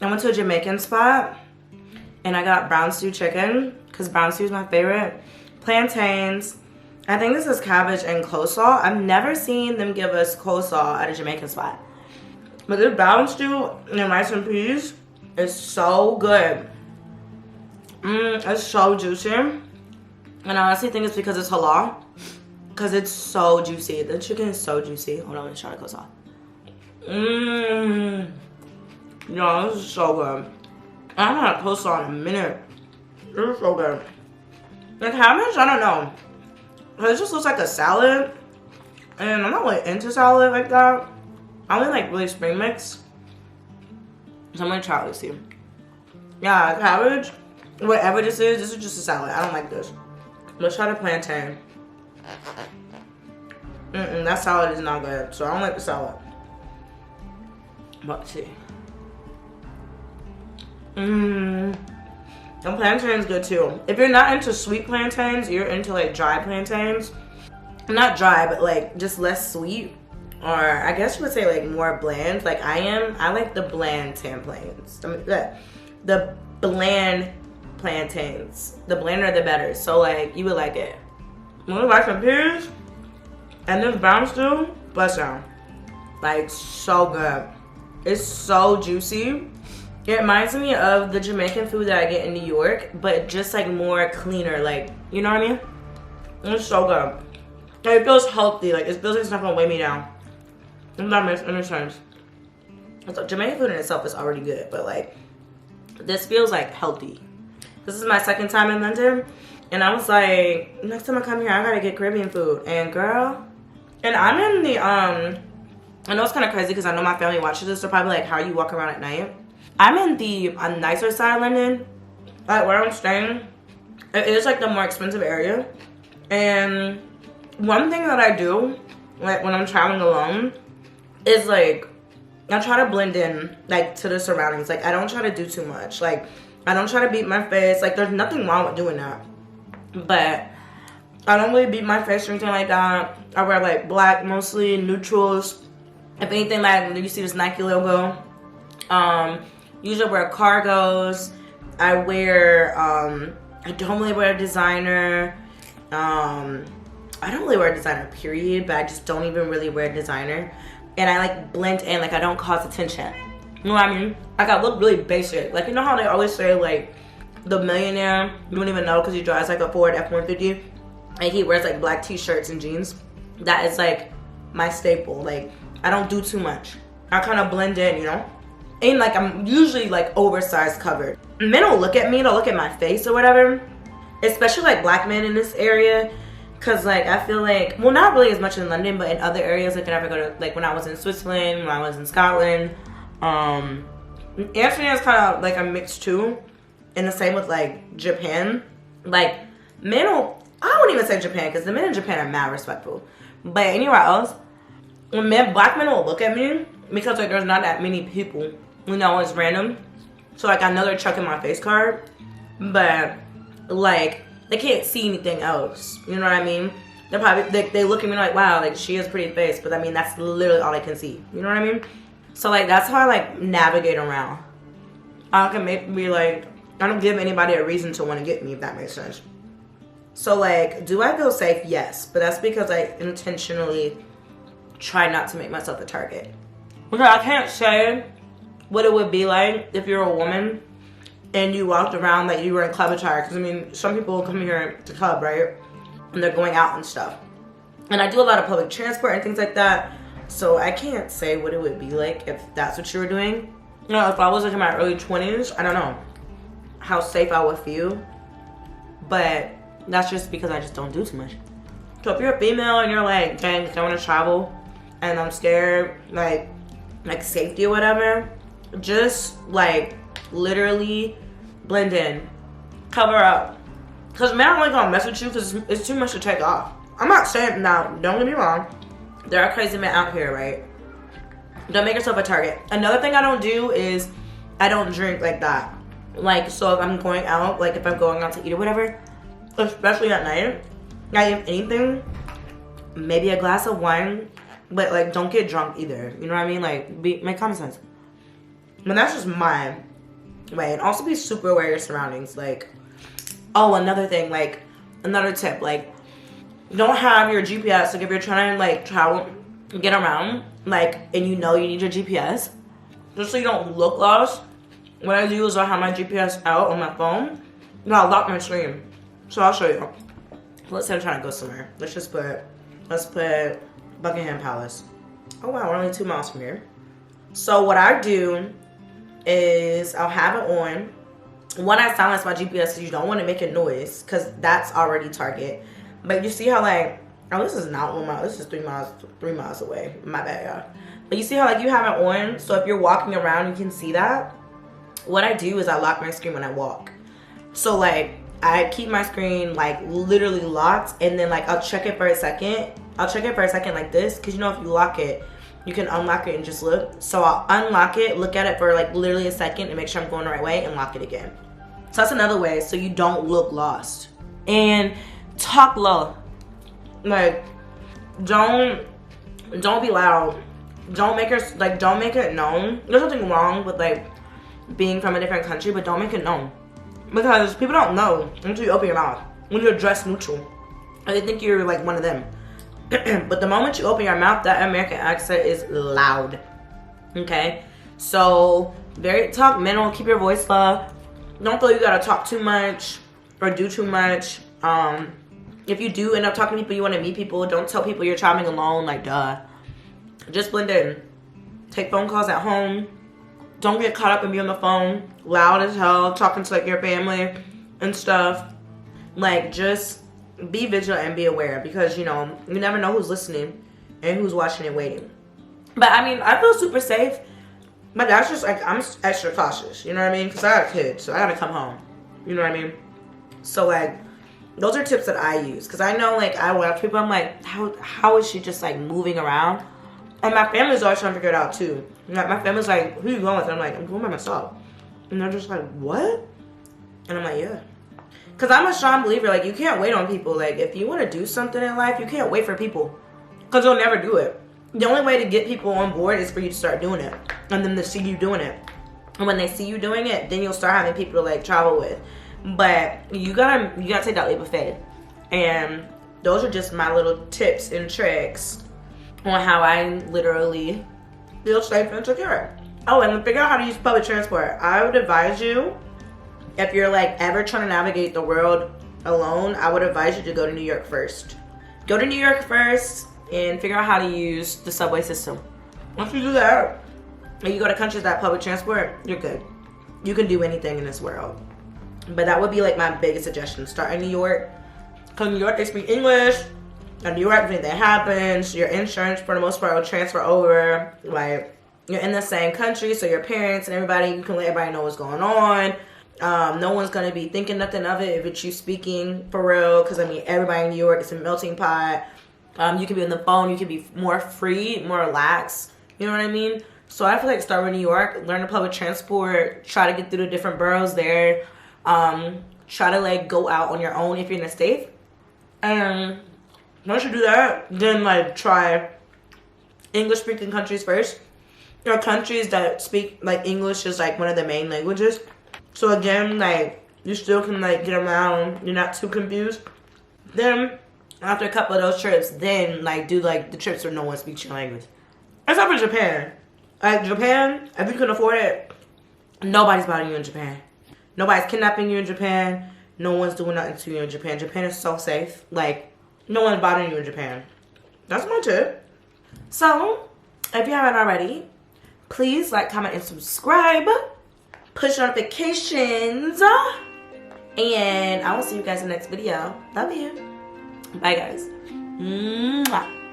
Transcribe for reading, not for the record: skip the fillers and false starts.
I went to a Jamaican spot and I got brown stew chicken because brown stew is my favorite. Plantains. I think this is cabbage and coleslaw. I've never seen them give us coleslaw at a Jamaican spot. But this brown stew and rice and peas is so good. It's so juicy. And I honestly think it's because it's halal. Because it's so juicy. The chicken is so juicy. Hold on, let me try the coleslaw. Yo, this is so good. I haven't had coleslaw in a minute. It's so good. The cabbage, I don't know. It just looks like a salad. And I'm not really into salad like that. I only like really spring mix. So I'm gonna try it, let's see. Yeah, cabbage. Whatever this is just a salad. I don't like this. Let's try the plantain. That salad is not good. So I don't like the salad. But let's see. The plantain's good too. If you're not into sweet plantains, you're into like dry plantains. Not dry, but like just less sweet. Or I guess you would say like more bland. Like I am. I like the bland plantains. I mean, the bland plantains. The blander the better. So like you would like it. When you like some peas and this brown stew, bless down. Like so good. It's so juicy. It reminds me of the Jamaican food that I get in New York, but just like more cleaner, like, you know what I mean? It's so good. Like, it feels healthy, like it feels like it's not gonna weigh me down. If that makes any sense. So Jamaican food in itself is already good, but like, this feels like healthy. This is my second time in London, and I was like, next time I come here, I gotta get Caribbean food. And girl, and I'm in the, I know it's kind of crazy because I know my family watches this, they're probably like, how you walk around at night? I'm in the nicer side of London, like where I'm staying. It is like the more expensive area. And one thing that I do, like when I'm traveling alone, is like, I try to blend in like to the surroundings. Like I don't try to do too much. Like I don't try to beat my face. Like there's nothing wrong with doing that. But I don't really beat my face or anything like that. I wear like black, mostly neutrals. If anything, like you see this Nike logo. Usually wear cargos. I wear, I don't really wear designer. I don't really wear designer, period, but I just don't even really wear designer. And I like blend in, like I don't cause attention. You know what I mean? Like I look really basic. Like you know how they always say like the millionaire, you don't even know because he drives like a Ford F-150 and he wears like black t-shirts and jeans. That is like my staple. Like I don't do too much. I kind of blend in, you know? And like I'm usually like oversized covered. Men will look at me, they'll look at my face or whatever. Especially like black men in this area. Cause like I feel like, well not really as much in London, but in other areas, like whenever I go to, like when I was in Switzerland, when I was in Scotland. Amsterdam is kind of like a mix too. And the same with like Japan. Like men will, I won't even say Japan because the men in Japan are mad respectful. But anywhere else, when black men will look at me, because like there's not that many people, you know, it's random. So like I know they're checking my face card, but like they can't see anything else. You know what I mean? They're probably they look at me like, wow, like she has a pretty face, but I mean that's literally all they can see. You know what I mean? So like that's how I like navigate around. I can be like, I don't give anybody a reason to want to get me, if that makes sense. So like, do I feel safe? Yes, but that's because I intentionally try not to make myself a target. Okay, I can't say what it would be like if you're a woman and you walked around like you were in club attire. Because I mean, some people come here to club, right? And they're going out and stuff. And I do a lot of public transport and things like that. So I can't say what it would be like if that's what you were doing. You know, if I was like in my early 20s, I don't know how safe I would feel. But that's just because I just don't do too much. So if you're a female and you're like, dang, I want to travel and I'm scared, like safety or whatever, just like literally blend in, cover up. Cause men aren't really gonna mess with you because it's too much to take off. I'm not saying, now don't get me wrong, there are crazy men out here, right? Don't make yourself a target. Another thing I don't do is I don't drink like that. Like, so if I'm going out, like if I'm going out to eat or whatever, especially at night, I eat anything, maybe a glass of wine, but like don't get drunk either. You know what I mean? Like make common sense. But that's just mine. way. And also be super aware of your surroundings. Like, oh, another thing, like, another tip, like, don't have your GPS. Like, if you're trying to, like, travel, get around, like, and you know you need your GPS, just so you don't look lost, what I do is I have my GPS out on my phone, and I'll lock my screen. So I'll show you. Let's say I'm trying to go somewhere. Let's put Buckingham Palace. Oh wow, we're only 2 miles from here. So what I do is I'll have it on. When I silence my GPS, because you don't want to make a noise, because that's already target. But you see how, like, oh, this is not 1 mile. This is 3 miles away. My bad, y'all. But you see how, like, you have it on, so if you're walking around, you can see that. What I do is I lock my screen when I walk. So, like, I keep my screen, like, literally locked, and then, like, I'll check it for a second. I'll check it for a second like this, because, you know, if you lock it, you can unlock it and just look. So I'll unlock it, look at it for, like, literally a second and make sure I'm going the right way, and lock it again. So that's another way, so you don't look lost. And talk low. Like, don't be loud. Don't make it known. There's nothing wrong with, like, being from a different country, but don't make it known. Because people don't know until you open your mouth. When you're dressed neutral. And they think you're, like, one of them. But the moment you open your mouth, that American accent is loud. Okay? So, talk minimal, keep your voice low. Don't feel you gotta talk too much or do too much. If you do end up talking to people, you want to meet people, don't tell people you're traveling alone, like, duh. Just blend in. Take phone calls at home. Don't get caught up and be on the phone loud as hell, talking to, like, your family and stuff. Like, just be vigilant and be aware, because, you know, you never know who's listening and who's watching and waiting. But, I mean, I feel super safe. But that's just, like, I'm extra cautious, you know what I mean? Because I got a kid, so I gotta come home. You know what I mean? So, like, those are tips that I use. Because I know, like, I watch people, I'm like, how is she just, like, moving around? And my family's always trying to figure it out, too. Like, my family's like, who are you going with? And I'm like, I'm going by myself. And they're just like, what? And I'm like, yeah. Because I'm a strong believer, like, you can't wait on people. Like, if you want to do something in life, you can't wait for people. Because you'll never do it. The only way to get people on board is for you to start doing it. And then to see you doing it. And when they see you doing it, then you'll start having people to, like, travel with. But you gotta take that leap of faith. And those are just my little tips and tricks on how I literally feel safe and secure. Oh, and to figure out how to use public transport, I would advise you, if you're, like, ever trying to navigate the world alone, I would advise you to go to New York first. Go to New York first and figure out how to use the subway system. Once you do that, and you go to countries that have public transport, you're good. You can do anything in this world. But that would be, like, my biggest suggestion. Start in New York. Because New York, they speak English. In New York, if anything happens, your insurance, for the most part, will transfer over. Like, you're in the same country, so your parents and everybody, you can let everybody know what's going on. No one's going to be thinking nothing of it if it's you speaking for real. Because, I mean, everybody in New York is a melting pot. You can be on the phone. You can be more free, more relaxed. You know what I mean? So I feel like start with New York. Learn the public transport. Try to get through the different boroughs there. Try to, like, go out on your own if you're in the States. And once you do that, then, like, try English-speaking countries first. There are countries that speak, like, English is, like, one of the main languages. So, again, like, you still can, like, get around. You're not too confused. Then, after a couple of those trips, then, like, do, like, the trips where no one speaks your language. Except for Japan. Like, Japan, if you can afford it, nobody's bothering you in Japan. Nobody's kidnapping you in Japan. No one's doing nothing to you in Japan. Japan is so safe. Like, no one's bothering you in Japan. That's my tip. So, if you haven't already, please like, comment, and subscribe. Push notifications. And I will see you guys in the next video. Love you. Bye, guys. Mwah.